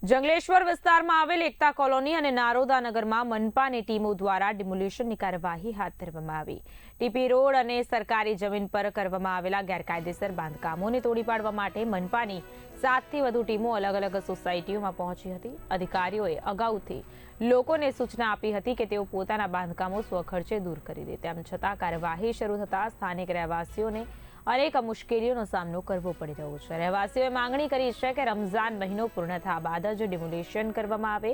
જંગલેશ્વર વિસ્તારમાં આવેલ એકતા કોલોની અને નારોદા નગરમાં મનપાની ટીમો દ્વારા ડિમોલિશનની કાર્યવાહી હાથ ધરવામાં આવી। ટીપી રોડ અને સરકારી જમીન પર કરવામાં આવેલા ગેરકાયદેસર બાંધકામોને તોડી પાડવા માટે મનપાની 7થી વધુ ટીમો અલગ અલગ સોસાયટીઓમાં પહોંચી હતી। અધિકારીઓએ અગાઉથી લોકોને સૂચના આપી હતી કે તેઓ પોતાના બાંધકામો સ્વખર્ચે દૂર કરી દે, તેમ છતાં કાર્યવાહી શરૂ થતાં સ્થાનિક રહેવાસીઓને અનેક મુશ્કેલીઓનો સામનો કરવો પડી રહ્યો છે। રહેવાસીઓએ માંગણી કરી છે કે રમઝાન મહિનો પૂર્ણ થયા બાદ જ ડિમોલિશન કરવામાં આવે,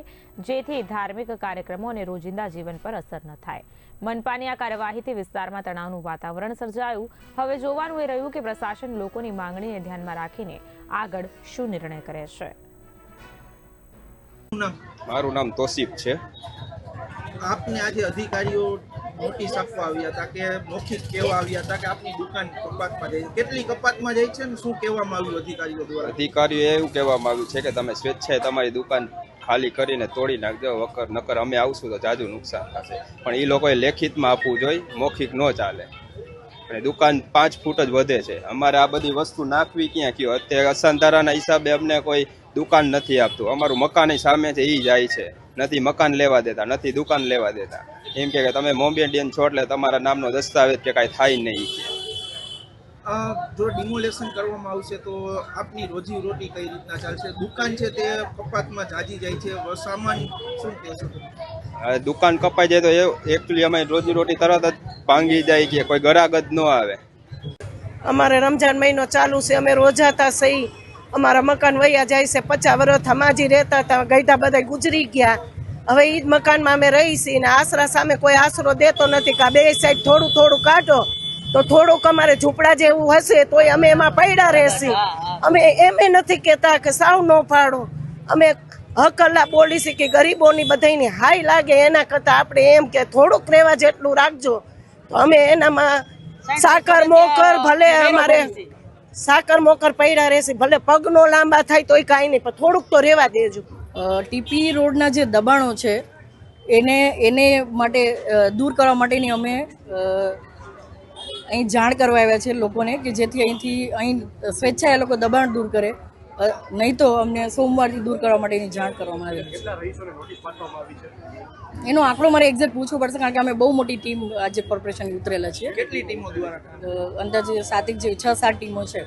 જેથી ધાર્મિક કાર્યક્રમો અને રોજિંદા જીવન પર અસર ન થાય। મનપાની આ કાર્યવાહીથી વિસ્તારમાં તણાવનું વાતાવરણ સર્જાયું। હવે જોવાનું એ રહ્યું કે પ્રશાસન લોકોની માંગણીને ધ્યાનમાં રાખીને આગળ શું નિર્ણય કરે છે। મારું નામ તોસીફ છે। આપને આજે અધિકારીઓ નોટિસ આપવા આવ્યા હતા કે મૌખિક કહેવા આવ્યા હતા કે આપની દુકાન કપાતમાં જાય, કેટલી કપાતમાં જાય છે ને શું કહેવામાં આવ્યું અધિકારીઓ દ્વારા? અધિકારીઓ એવું કહેવામાં આવ્યું છે કે તમે સ્વેચ્છાએ તમારી દુકાન ખાલી કરીને તોડી નાખજો, નકર અમે આવશું તો જાજુ નુકસાન થશે। પણ એ લોકોએ લેખિતમાં આપવું જોઈએ, મૌખિક ન ચાલે। અને દુકાન 5 ફૂટ જ વધે છે। અમારે આ બધી વસ્તુ નાખવી ક્યાં કયો? અત્યારે અસંધારાના હિસાબે અમને કોઈ દુકાન નથી આપતું। અમારું મકાન સામે છે એ જાય છે, નથી મકાન લેવા દેતા, નથી દુકાન લેવા દેતા। એમ કે તમે મોમેડિયન છો એટલે તમારા નામનો દસ્તાવેજ કે કાંઈ થાય નહીં। જો ડિમોલેશન કરવામાં આવશે તો આપની રોજી રોટી કઈ રીતના ચાલશે? દુકાન છે તે કપાતમાં જાજી જાય છે, સામાન શું કહેશો? દુકાન કપાઈ જાય તો એકચ્યુઅલી અમે રોજી રોટી તરત જ ભાંગી જાય કે કોઈ ગ્રાહક જ ન આવે। અમારે રમજાન મહિનો ચાલુ છે, અમે રોજાતા સહી, અમારા મકાન વયા જાય છે। 50 વર્ષ માજી રહેતા હતા, ગઈઢા બધા ગુજરી ગયા। હવે ઈ જ મકાનમાં અમે રહી છીએ ને આશરા સામે કોઈ આશરો દેતો નથી કે બે સાઈડ થોડું થોડું કાઢો તો થોડુંક અમારે ઝૂંપડા જેવું હશે તોય અમે એમાં પડ્યા રહેશે। અમે એમ નથી કહેતા કે સાવ ન પાડો, અમે હકલ્લા બોલી છે કે ગરીબોની બધાની હાઈ લાગે એના કરતાં આપણે એમ કે થોડુંક રહેવા જેટલું રાખજો। તો અમે એનામાં સાકર મોકર ભલે અમારે સાકર મોકર પડ્યા રહેશે, ભલે પગનો લાંબા થાય તોય કાંઈ નહીં, પણ થોડુંક તો રહેવા દેજો। ટીપી રોડના જે દબાણો છે એને માટે દૂર કરવા માટેની અમે અહીં જાણ કરવા આવ્યા છે લોકોને કે જેથી અહીં સ્વેચ્છાએ લોકો દબાણ દૂર કરે, નહીં તો અમને સોમવારથી દૂર કરવા માટેની જાણ કરવામાં આવી છે। એનો આંકડો મારે એક્ઝેક્ટ પૂછવું પડશે કારણ કે અમે બહુ મોટી ટીમ આજે કોર્પોરેશન ઉતરેલા છીએ। કેટલી ટીમો દ્વારા? અંદાજે 7 જેવી 6-7 ટીમો છે।